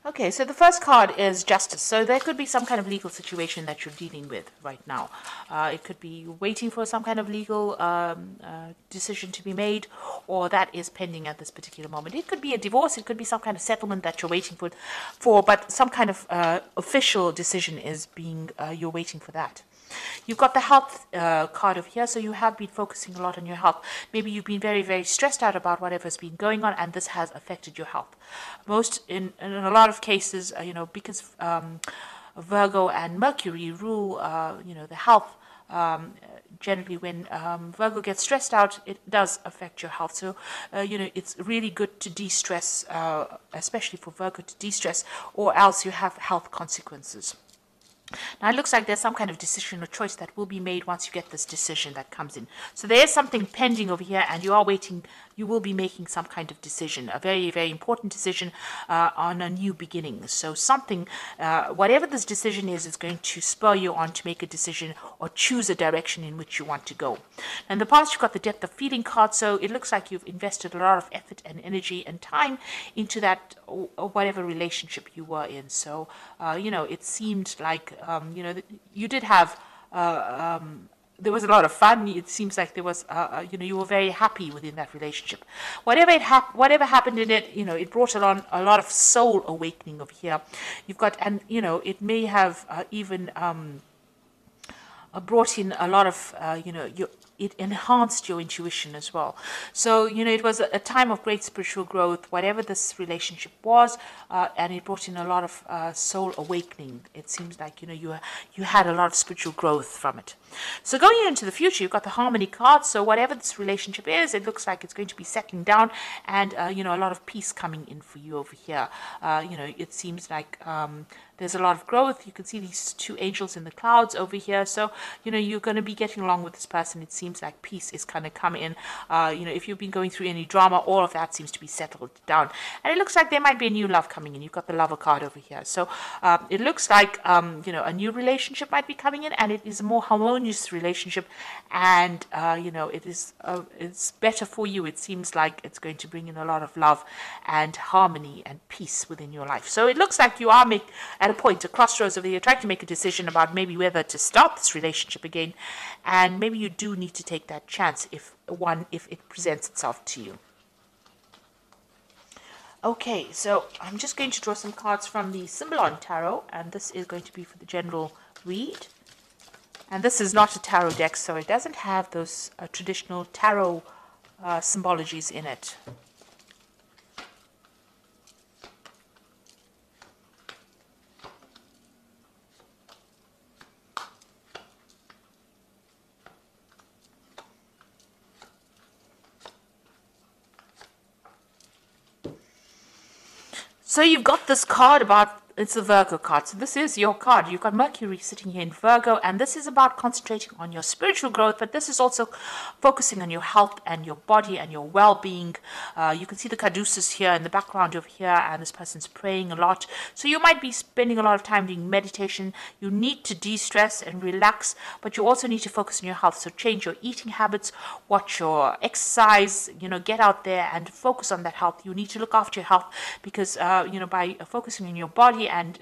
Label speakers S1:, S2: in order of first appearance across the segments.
S1: Okay, so the first card is justice. So there could be some kind of legal situation that you're dealing with right now. It could be waiting for some kind of legal decision to be made, or that is pending at this particular moment. It could be a divorce. It could be some kind of settlement that you're waiting for, but some kind of official decision is being, you're waiting for that. You've got the health card over here, so you have been focusing a lot on your health. Maybe you've been very, very stressed out about whatever's been going on, and this has affected your health. In a lot of cases, because Virgo and Mercury rule, the health. Generally, when Virgo gets stressed out, it does affect your health. So, it's really good to de-stress, especially for Virgo to de-stress, or else you have health consequences. Now it looks like there's some kind of decision or choice that will be made once you get this decision that comes in. So there is something pending over here, and you are waiting. You will be making some kind of decision, a very, very important decision on a new beginning. So something, whatever this decision is going to spur you on to make a decision or choose a direction in which you want to go. In the past, you've got the depth of feeling card, so it looks like you've invested a lot of effort and energy and time into that or whatever relationship you were in. So, it seemed like, you did have, there was a lot of fun. It seems like there was, you were very happy within that relationship. Whatever happened in it, it brought along a lot of soul awakening over here. You've got, and it may have even brought in a lot of, it enhanced your intuition as well. So, it was a time of great spiritual growth, whatever this relationship was, and it brought in a lot of soul awakening. It seems like, you had a lot of spiritual growth from it. So going into the future, you've got the harmony card. So whatever this relationship is, it looks like it's going to be settling down, and, a lot of peace coming in for you over here. It seems like there's a lot of growth. You can see these two angels in the clouds over here. So, you're going to be getting along with this person. It seems like peace is kind of coming in. If you've been going through any drama, all of that seems to be settled down. And it looks like there might be a new love coming in. You've got the lover card over here. So, it looks like, a new relationship might be coming in, and it is a more harmonious relationship. And, it's better for you. It seems like it's going to bring in a lot of love and harmony and peace within your life. So it looks like you are at a point, a crossroads over here, trying to make a decision about maybe whether to start this relationship again, and maybe you do need to take that chance if it presents itself to you. Okay, so I'm just going to draw some cards from the Symbolon Tarot, and this is going to be for the general read. And this is not a tarot deck, so it doesn't have those traditional tarot symbologies in it. So you've got this card about, it's a Virgo card. So this is your card. You've got Mercury sitting here in Virgo, and this is about concentrating on your spiritual growth, but this is also focusing on your health and your body and your well-being. You can see the caduceus here in the background over here, and this person's praying a lot. So you might be spending a lot of time doing meditation. You need to de-stress and relax, but you also need to focus on your health. So change your eating habits, watch your exercise, get out there and focus on that health. You need to look after your health because, by focusing on your body and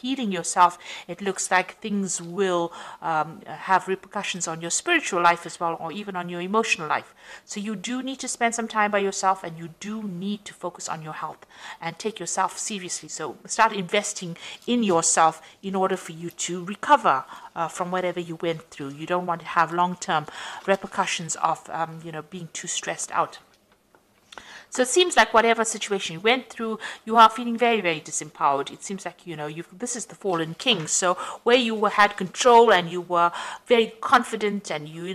S1: healing yourself, it looks like things will have repercussions on your spiritual life as well, or even on your emotional life. So you do need to spend some time by yourself, and you do need to focus on your health and take yourself seriously. So start investing in yourself in order for you to recover from whatever you went through. You don't want to have long-term repercussions of being too stressed out. So it seems like whatever situation you went through, you are feeling very, very disempowered. It seems like, this is the fallen king. So where you had control and you were very confident and you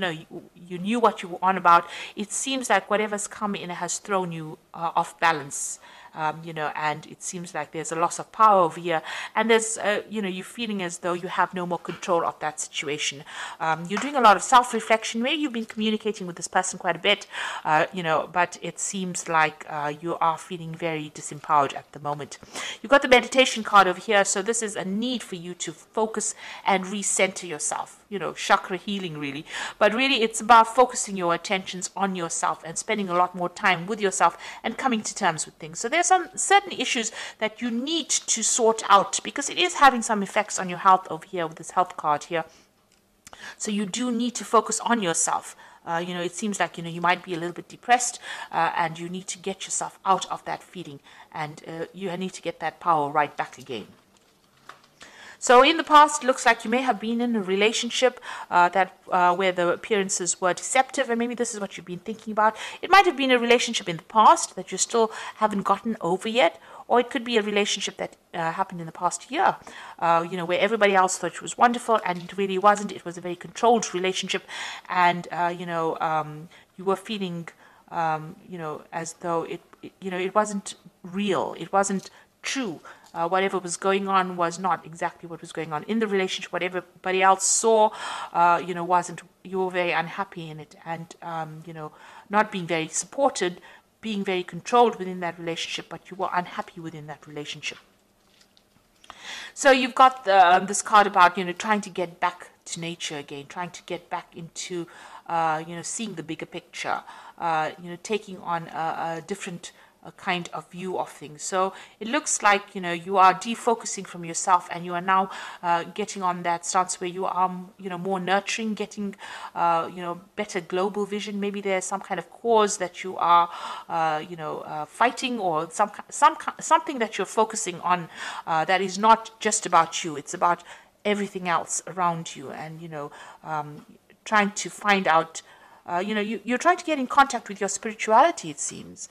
S1: knew what you were on about, it seems like whatever's come in has thrown you off balance. And it seems like there's a loss of power over here, and there's, you're feeling as though you have no more control of that situation. You're doing a lot of self-reflection. Maybe you've been communicating with this person quite a bit, but it seems like you are feeling very disempowered at the moment. You've got the meditation card over here, so this is a need for you to focus and recenter yourself. Chakra healing really, but really it's about focusing your attentions on yourself and spending a lot more time with yourself and coming to terms with things. So there's some certain issues that you need to sort out, because it is having some effects on your health over here with this health card here. So you do need to focus on yourself. It seems like, you might be a little bit depressed, and you need to get yourself out of that feeling, and you need to get that power right back again. So in the past, it looks like you may have been in a relationship where the appearances were deceptive, and maybe this is what you've been thinking about. It might have been a relationship in the past that you still haven't gotten over yet, or it could be a relationship that happened in the past year, where everybody else thought it was wonderful, and it really wasn't. It was a very controlled relationship, and you were feeling, as though it wasn't real, it wasn't true. Whatever was going on was not exactly what was going on in the relationship. What everybody else saw, wasn't. You were very unhappy in it, and not being very supported, being very controlled within that relationship, but you were unhappy within that relationship. So you've got this card about trying to get back to nature again, trying to get back into seeing the bigger picture, taking on a different kind of view of things. So it looks like you are defocusing from yourself, and you are now getting on that stance where you are more nurturing, getting better global vision. Maybe there's some kind of cause that you are fighting, or something that you're focusing on that is not just about you. It's about everything else around you, and trying to find out. You're trying to get in contact with your spirituality, it seems,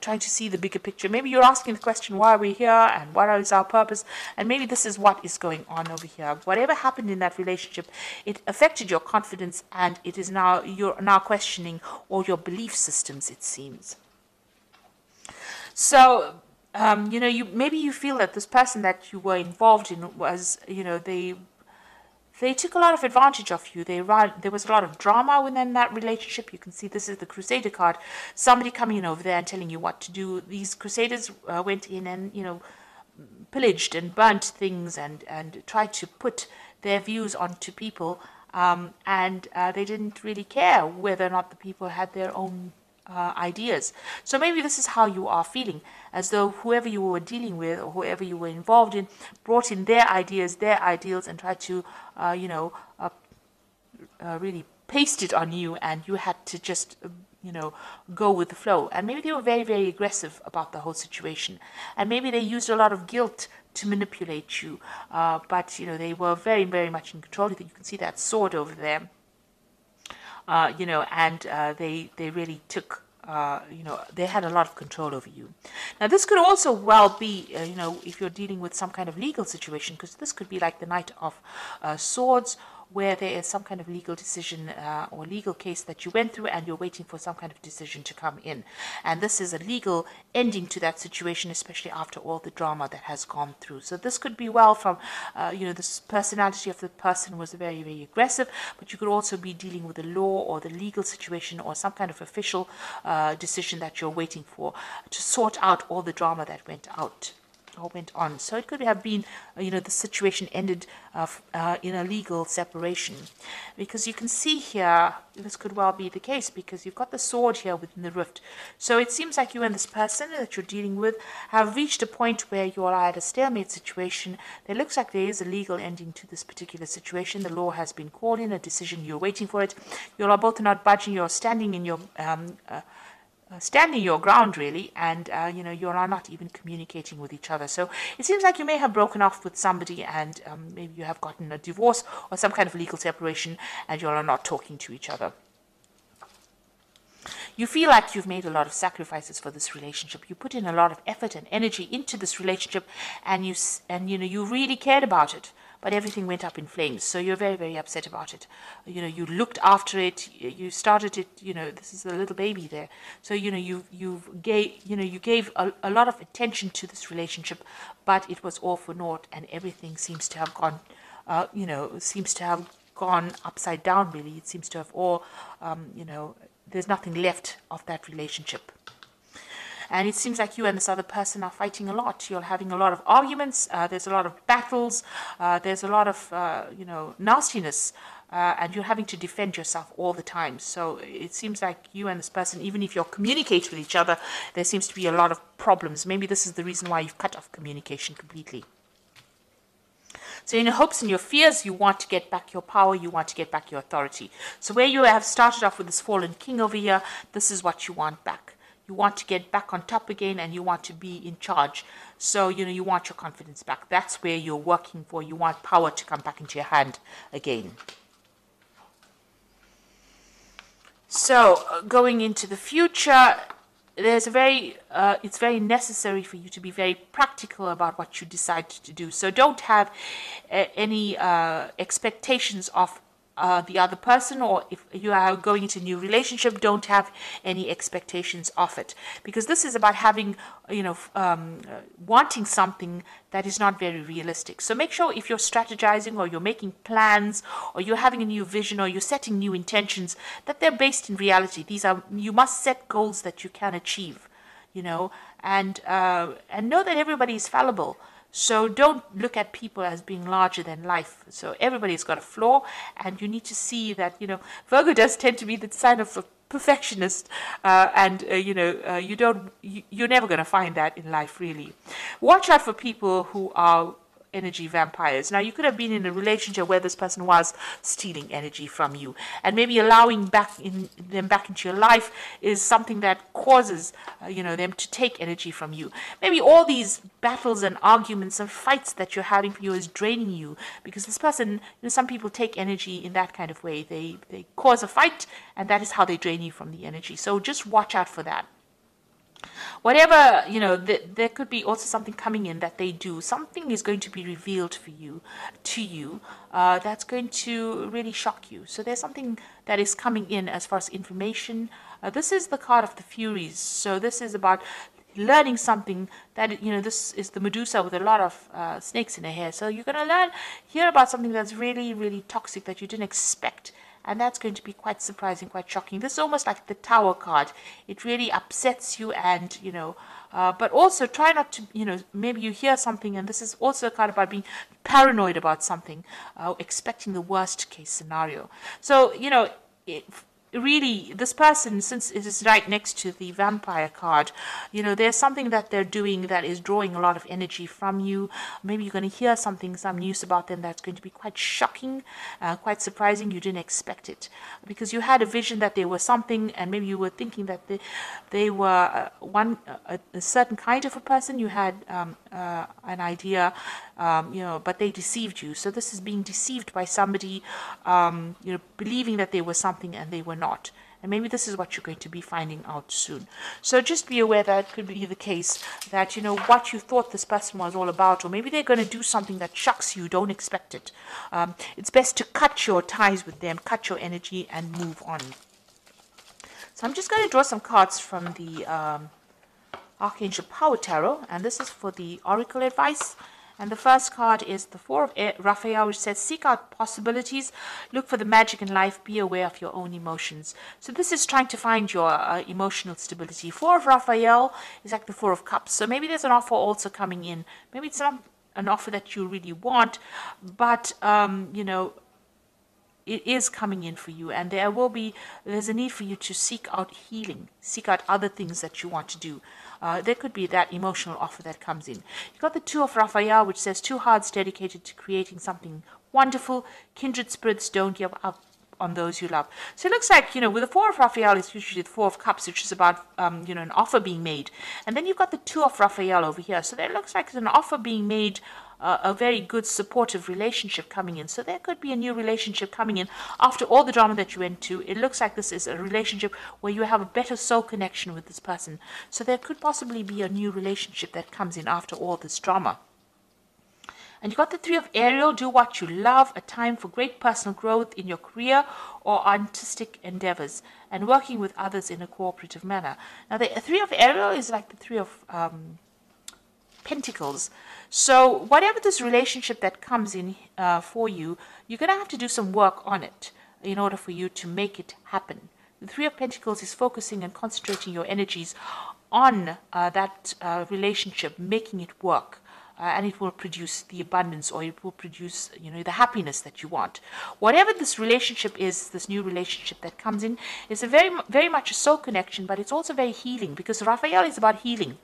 S1: trying to see the bigger picture. Maybe you're asking the question, why are we here, and what is our purpose? And maybe this is what is going on over here. Whatever happened in that relationship, it affected your confidence, and you're now questioning all your belief systems, it seems. So, maybe you feel that this person that you were involved in was, they took a lot of advantage of you. There was a lot of drama within that relationship. You can see this is the Crusader card. Somebody coming in over there and telling you what to do. These Crusaders went in and, pillaged and burnt things and tried to put their views onto people. And they didn't really care whether or not the people had their own ideas. So maybe this is how you are feeling, as though whoever you were dealing with or whoever you were involved in brought in their ideas, their ideals, and tried to really paste it on you, and you had to just go with the flow. And maybe they were very, very aggressive about the whole situation, and maybe they used a lot of guilt to manipulate you, but they were very, very much in control. You can see that sword over there. And they really took, they had a lot of control over you. Now, this could also well be, if you're dealing with some kind of legal situation, because this could be like the Knight of Swords, where there is some kind of legal decision or legal case that you went through, and you're waiting for some kind of decision to come in. And this is a legal ending to that situation, especially after all the drama that has gone through. So this could be well from, this personality of the person was very, very aggressive, but you could also be dealing with the law or the legal situation or some kind of official decision that you're waiting for to sort out all the drama that went on. So it could have been, the situation ended in a legal separation, because you can see here, this could well be the case, because you've got the sword here within the rift. So it seems like you and this person that you're dealing with have reached a point where you are at a stalemate situation. There looks like there is a legal ending to this particular situation. The law has been called in, a decision, you're waiting for it. You are both not budging, you're standing in your standing your ground, really, and you are not even communicating with each other. So it seems like you may have broken off with somebody, and maybe you have gotten a divorce or some kind of legal separation, and you are not talking to each other. You feel like you've made a lot of sacrifices for this relationship. You put in a lot of effort and energy into this relationship, and you really cared about it. But everything went up in flames, so you're very, very upset about it. You looked after it, you started it. This is a little baby there. So you gave a lot of attention to this relationship, but it was all for naught, and everything seems to have gone, gone upside down. Really, it seems to have all, there's nothing left of that relationship. And it seems like you and this other person are fighting a lot. You're having a lot of arguments. There's a lot of battles. There's a lot of, nastiness and you're having to defend yourself all the time. So it seems like you and this person, even if you communicate with each other, there seems to be a lot of problems. Maybe this is the reason why you've cut off communication completely. So in your hopes and your fears, you want to get back your power, you want to get back your authority. So where you have started off with this fallen king over here, this is what you want back. You want to get back on top again, and you want to be in charge. So, you want your confidence back. That's where you're working for. You want power to come back into your hand again. So, going into the future, it's very necessary for you to be very practical about what you decide to do. So don't have any expectations of the other person, or if you are going into a new relationship, don't have any expectations of it, because this is about having, wanting something that is not very realistic. So make sure if you're strategizing, or you're making plans, or you're having a new vision, or you're setting new intentions, that they're based in reality. You must set goals that you can achieve, and know that everybody is fallible. So don't look at people as being larger than life. So everybody's got a flaw, and you need to see that, Virgo does tend to be the sign of a perfectionist, and you're never going to find that in life, really. Watch out for people who are energy vampires. Now, you could have been in a relationship where this person was stealing energy from you, and maybe allowing them back into your life is something that causes them to take energy from you. Maybe all these battles and arguments and fights that you're having for you is draining you, because this person, some people take energy in that kind of way. They cause a fight, and that is how they drain you from the energy. So just watch out for that. Whatever, there could be also something coming in that they do. Something is going to be revealed to you, that's going to really shock you. So there's something that is coming in as far as information. This is the card of the Furies. So this is about learning something that, this is the Medusa with a lot of snakes in her hair. So you're going to hear about something that's really, really toxic that you didn't expect. And that's going to be quite surprising, quite shocking. This is almost like the Tower card. It really upsets you, and, but also try not to, maybe you hear something, and this is also a card about being paranoid about something, expecting the worst case scenario. So, really, this person, since it is right next to the vampire card, there's something that they're doing that is drawing a lot of energy from you. Maybe you're going to hear some news about them that's going to be quite shocking, quite surprising. You didn't expect it, because you had a vision that they were something, and maybe you were thinking that they were a certain kind of a person. You had an idea, but they deceived you. So this is being deceived by somebody, believing that they were something and they were not. And maybe this is what you're going to be finding out soon. So just be aware that it could be the case that, what you thought this person was all about, or maybe they're going to do something that shocks you, don't expect it. It's best to cut your ties with them, cut your energy, and move on. So I'm just going to draw some cards from the Archangel Power Tarot, and this is for the Oracle advice. And the first card is the Four of Raphael, which says, seek out possibilities, look for the magic in life, be aware of your own emotions. So this is trying to find your emotional stability. Four of Raphael is like the Four of Cups. So maybe there's an offer also coming in. Maybe it's not an offer that you really want, but, it is coming in for you, and there's a need for you to seek out healing, seek out other things that you want to do. There could be that emotional offer that comes in. You've got the Two of Raphael, which says, two hearts dedicated to creating something wonderful. Kindred spirits, don't give up on those you love. So it looks like, with the Four of Raphael, it's usually the Four of Cups, which is about, an offer being made. And then you've got the Two of Raphael over here. So there looks like it's an offer being made, a very good supportive relationship coming in. So there could be a new relationship coming in after all the drama that you went to. It looks like this is a relationship where you have a better soul connection with this person. So there could possibly be a new relationship that comes in after all this drama. And you got the Three of Ariel, do what you love, a time for great personal growth in your career or artistic endeavors, and working with others in a cooperative manner. Now the Three of Ariel is like the Three of Pentacles. So whatever this relationship that comes in for you, you're going to have to do some work on it in order for you to make it happen. The Three of Pentacles is focusing and concentrating your energies on that relationship, making it work. and it will produce the abundance, or it will produce, the happiness that you want. Whatever this relationship is, this new relationship that comes in, is a very much a soul connection, but it's also very healing, because Raphael is about healing.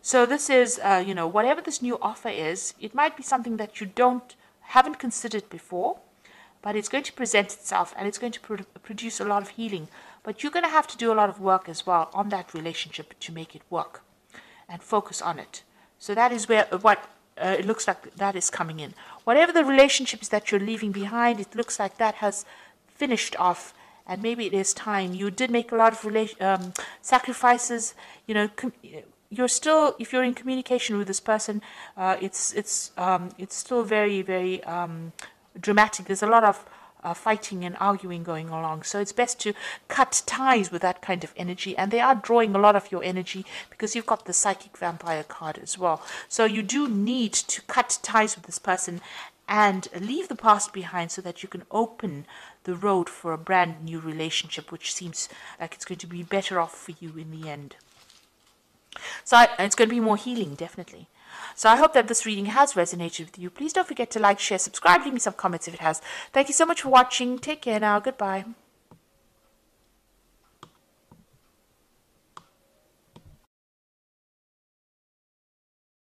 S1: So this is, whatever this new offer is, it might be something that you haven't considered before, but it's going to present itself, and it's going to produce a lot of healing. But you're going to have to do a lot of work as well on that relationship to make it work, and focus on it. So that is where it looks like that is coming in. Whatever the relationship is that you're leaving behind, it looks like that has finished off, and maybe it is time. You did make a lot of sacrifices. You're still, if you're in communication with this person, it's still very, very dramatic. There's a lot of fighting and arguing going along. So it's best to cut ties with that kind of energy. And they are drawing a lot of your energy, because you've got the psychic vampire card as well. So you do need to cut ties with this person and leave the past behind, so that you can open the road for a brand new relationship, which seems like it's going to be better off for you in the end. So it's going to be more healing, definitely. So I hope that this reading has resonated with you. Please don't forget to like, share, subscribe, leave me some comments if it has. Thank you so much for watching. Take care now. Goodbye.